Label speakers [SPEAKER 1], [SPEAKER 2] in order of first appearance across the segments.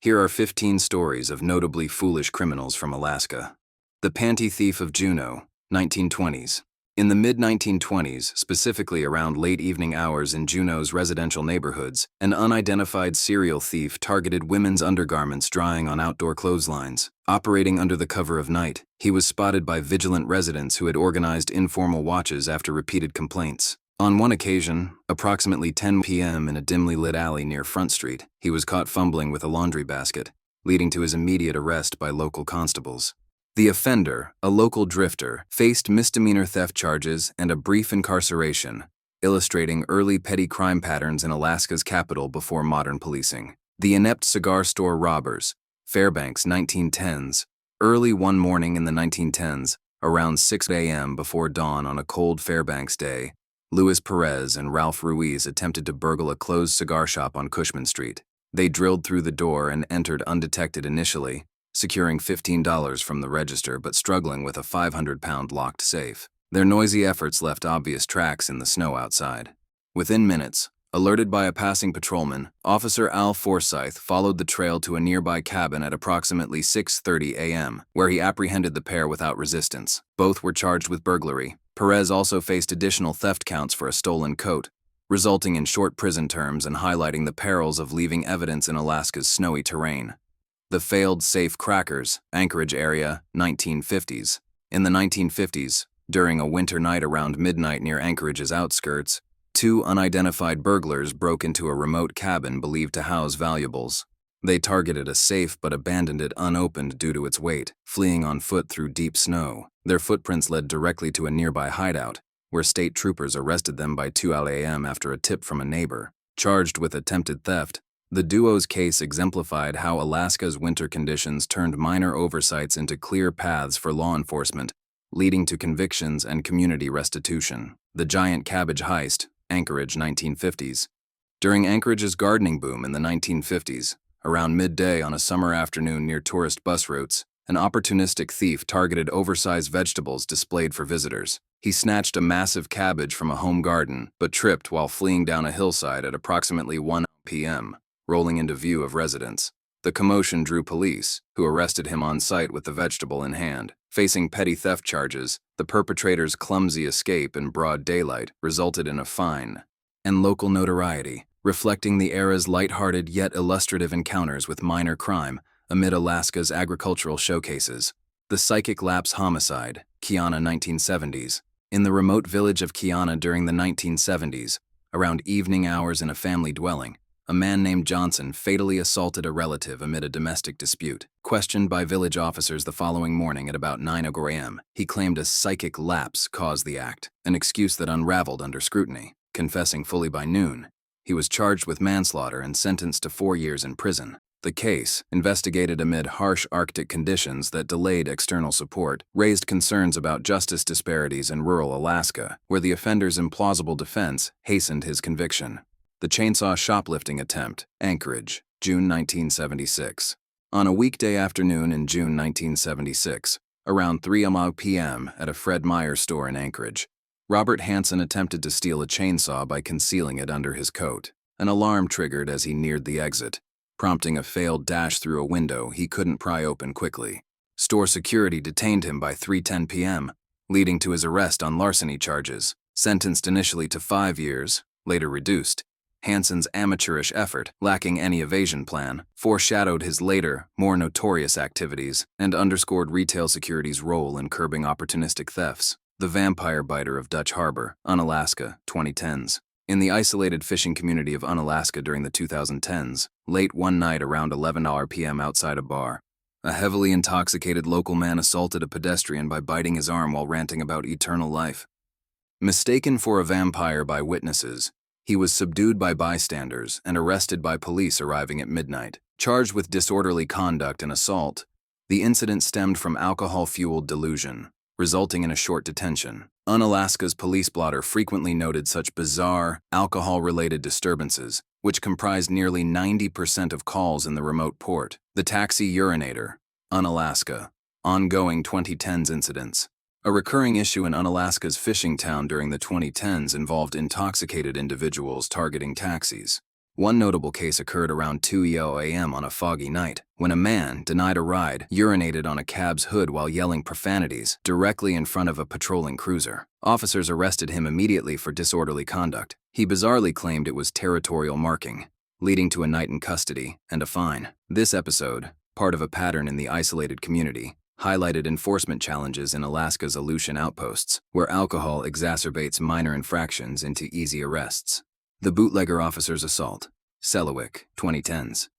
[SPEAKER 1] Here are 15 stories of notably foolish criminals from Alaska. The Panty Thief of Juneau, 1920s. In the mid-1920s, specifically around late evening hours in Juneau's residential neighborhoods, an unidentified serial thief targeted women's undergarments drying on outdoor clotheslines. Operating under the cover of night, he was spotted by vigilant residents who had organized informal watches after repeated complaints. On one occasion, approximately 10 p.m. in a dimly lit alley near Front Street, he was caught fumbling with a laundry basket, leading to his immediate arrest by local constables. The offender, a local drifter, faced misdemeanor theft charges and a brief incarceration, illustrating early petty crime patterns in Alaska's capital before modern policing. The inept cigar store robbers, Fairbanks, 1910s. Early one morning in the 1910s, around 6 a.m. before dawn on a cold Fairbanks day, Luis Perez and Ralph Ruiz attempted to burgle a closed cigar shop on Cushman Street. They drilled through the door and entered undetected initially, securing $15 from the register but struggling with a 500-pound locked safe. Their noisy efforts left obvious tracks in the snow outside. Within minutes, alerted by a passing patrolman, Officer Al Forsyth followed the trail to a nearby cabin at approximately 6:30 a.m., where he apprehended the pair without resistance. Both were charged with burglary. Perez also faced additional theft counts for a stolen coat, resulting in short prison terms and highlighting the perils of leaving evidence in Alaska's snowy terrain. The failed safe crackers, Anchorage area, 1950s. In the 1950s, during a winter night around midnight near Anchorage's outskirts, two unidentified burglars broke into a remote cabin believed to house valuables. They targeted a safe but abandoned it unopened due to its weight, fleeing on foot through deep snow. Their footprints led directly to a nearby hideout, where state troopers arrested them by 2 a.m. after a tip from a neighbor. Charged with attempted theft, the duo's case exemplified how Alaska's winter conditions turned minor oversights into clear paths for law enforcement, leading to convictions and community restitution. The Giant Cabbage Heist, Anchorage, 1950s. During Anchorage's gardening boom in the 1950s, around midday on a summer afternoon near tourist bus routes, an opportunistic thief targeted oversized vegetables displayed for visitors. He snatched a massive cabbage from a home garden, but tripped while fleeing down a hillside at approximately 1 p.m., rolling into view of residents. The commotion drew police, who arrested him on site with the vegetable in hand. Facing petty theft charges, the perpetrator's clumsy escape in broad daylight resulted in a fine and local notoriety, reflecting the era's lighthearted yet illustrative encounters with minor crime amid Alaska's agricultural showcases. The Psychic Lapse Homicide, Kiana, 1970s. In the remote village of Kiana during the 1970s, around evening hours in a family dwelling, a man named Johnson fatally assaulted a relative amid a domestic dispute. Questioned by village officers the following morning at about 9 a.m., he claimed a psychic lapse caused the act, an excuse that unraveled under scrutiny. Confessing fully by noon, he was charged with manslaughter and sentenced to 4 years in prison. The case, investigated amid harsh Arctic conditions that delayed external support, raised concerns about justice disparities in rural Alaska, where the offender's implausible defense hastened his conviction. The Chainsaw Shoplifting Attempt, Anchorage, June 1976. On a weekday afternoon in June 1976, around 3 p.m. at a Fred Meyer store in Anchorage, Robert Hansen attempted to steal a chainsaw by concealing it under his coat. An alarm triggered as he neared the exit, prompting a failed dash through a window he couldn't pry open quickly. Store security detained him by 3:10 p.m., leading to his arrest on larceny charges. Sentenced initially to 5 years, later reduced, Hansen's amateurish effort, lacking any evasion plan, foreshadowed his later, more notorious activities and underscored retail security's role in curbing opportunistic thefts. The Vampire Biter of Dutch Harbor, Unalaska, 2010s. In the isolated fishing community of Unalaska during the 2010s, late one night around 11 p.m. outside a bar, a heavily intoxicated local man assaulted a pedestrian by biting his arm while ranting about eternal life. Mistaken for a vampire by witnesses, he was subdued by bystanders and arrested by police arriving at midnight. Charged with disorderly conduct and assault, the incident stemmed from alcohol-fueled delusion, resulting in a short detention. Unalaska's police blotter frequently noted such bizarre, alcohol-related disturbances, which comprised nearly 90% of calls in the remote port. The Taxi Urinator, Unalaska. Ongoing 2010s incidents. A recurring issue in Unalaska's fishing town during the 2010s involved intoxicated individuals targeting taxis. One notable case occurred around 2 a.m. on a foggy night, when a man, denied a ride, urinated on a cab's hood while yelling profanities directly in front of a patrolling cruiser. Officers arrested him immediately for disorderly conduct. He bizarrely claimed it was territorial marking, leading to a night in custody and a fine. This episode, part of a pattern in the isolated community, highlighted enforcement challenges in Alaska's Aleutian outposts, where alcohol exacerbates minor infractions into easy arrests. The bootlegger officer's assault. Selawik, 2010s.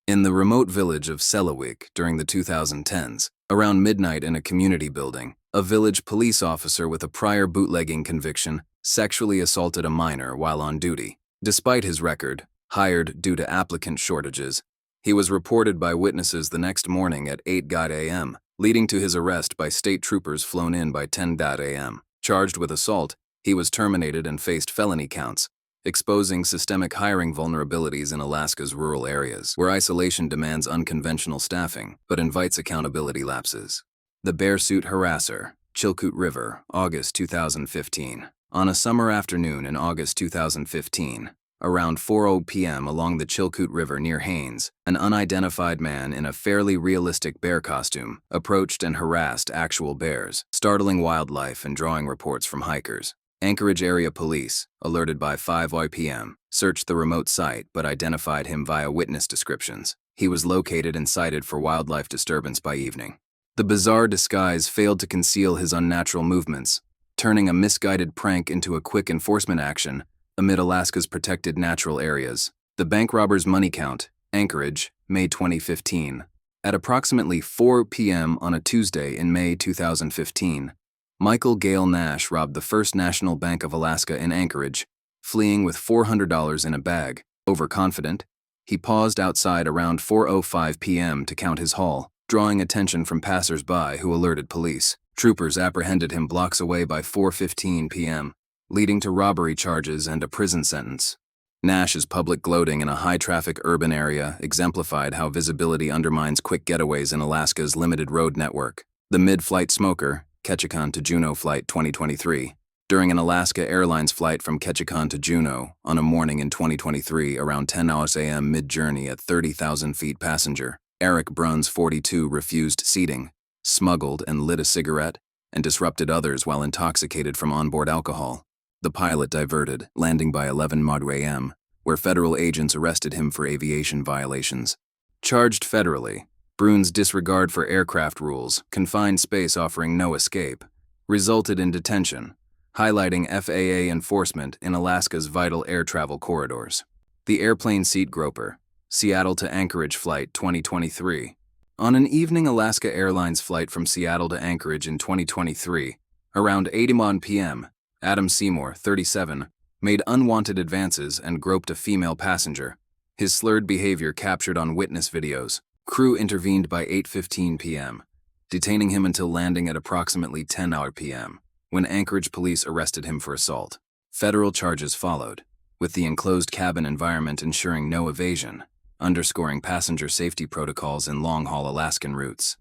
[SPEAKER 1] In the remote village of Selawik during the 2010s, around midnight in a community building, a village police officer with a prior bootlegging conviction sexually assaulted a minor while on duty. Despite his record, hired due to applicant shortages, he was reported by witnesses the next morning at 8 a.m., leading to his arrest by state troopers flown in by 10 a.m. Charged with assault, he was terminated and faced felony counts, exposing systemic hiring vulnerabilities in Alaska's rural areas, where isolation demands unconventional staffing but invites accountability lapses. The Bearsuit Harasser, Chilkoot River, August 2015. On a summer afternoon in August 2015, around 4:00 p.m. along the Chilkoot River near Haines, an unidentified man in a fairly realistic bear costume approached and harassed actual bears, startling wildlife and drawing reports from hikers. Anchorage Area Police, alerted by 5:00 p.m., searched the remote site but identified him via witness descriptions. He was located and cited for wildlife disturbance by evening. The bizarre disguise failed to conceal his unnatural movements, turning a misguided prank into a quick enforcement action amid Alaska's protected natural areas. The bank robber's money count, Anchorage, May 2015. At approximately 4 p.m. on a Tuesday in May 2015, Michael Gale Nash robbed the First National Bank of Alaska in Anchorage, fleeing with $400 in a bag. Overconfident, he paused outside around 4:05 p.m. to count his haul, drawing attention from passers-by who alerted police. Troopers apprehended him blocks away by 4:15 p.m., leading to robbery charges and a prison sentence. Nash's public gloating in a high-traffic urban area exemplified how visibility undermines quick getaways in Alaska's limited road network. The mid-flight smoker, Ketchikan to Juneau Flight 2023. During an Alaska Airlines flight from Ketchikan to Juneau on a morning in 2023 around 10 a.m. mid-journey at 30,000 feet passenger, Eric Bruns, 42, refused seating, smuggled and lit a cigarette, and disrupted others while intoxicated from onboard alcohol. The pilot diverted, landing by 11 a.m., where federal agents arrested him for aviation violations. Charged federally, Bruns' disregard for aircraft rules, confined space offering no escape, resulted in detention, highlighting FAA enforcement in Alaska's vital air travel corridors. The airplane seat groper, Seattle to Anchorage Flight 2023. On an evening Alaska Airlines flight from Seattle to Anchorage in 2023, around 8 p.m., Adam Seymour, 37, made unwanted advances and groped a female passenger. His slurred behavior captured on witness videos. Crew intervened by 8:15 p.m., detaining him until landing at approximately 10 p.m., when Anchorage police arrested him for assault. Federal charges followed, with the enclosed cabin environment ensuring no evasion, underscoring passenger safety protocols in long-haul Alaskan routes.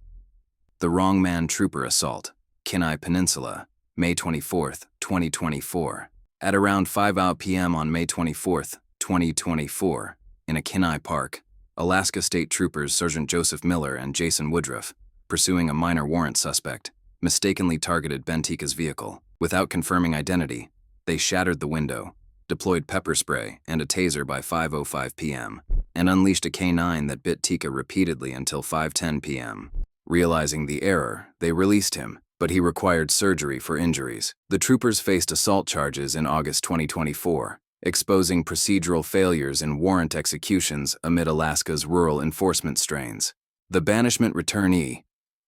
[SPEAKER 1] The Wrong Man Trooper Assault, Kenai Peninsula, May 24, 2024. At around 5 p.m. on May 24, 2024, in a Kenai park, Alaska State Troopers Sergeant Joseph Miller and Jason Woodruff, pursuing a minor warrant suspect, mistakenly targeted Bentika's vehicle. Without confirming identity, they shattered the window, deployed pepper spray and a taser by 5:05 p.m., and unleashed a K9 that bit Tika repeatedly until 5:10 p.m. Realizing the error, they released him, but he required surgery for injuries. The troopers faced assault charges in August 2024, exposing procedural failures in warrant executions amid Alaska's rural enforcement strains. The Banishment Returnee,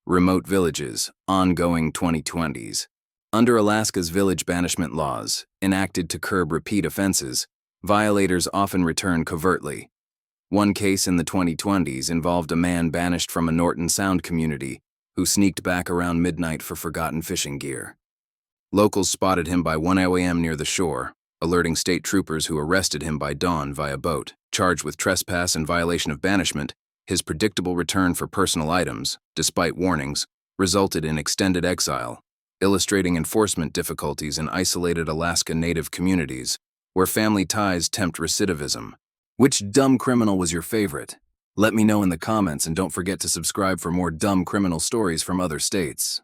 [SPEAKER 1] Remote Villages, Ongoing 2020s. Under Alaska's village banishment laws, enacted to curb repeat offenses, violators often return covertly. One case in the 2020s involved a man banished from a Norton Sound community who sneaked back around midnight for forgotten fishing gear. Locals spotted him by 1 a.m. near the shore, alerting state troopers who arrested him by dawn via boat. Charged with trespass and violation of banishment, his predictable return for personal items, despite warnings, resulted in extended exile, illustrating enforcement difficulties in isolated Alaska Native communities, where family ties tempt recidivism. Which dumb criminal was your favorite? Let me know in the comments and don't forget to subscribe for more dumb criminal stories from other states.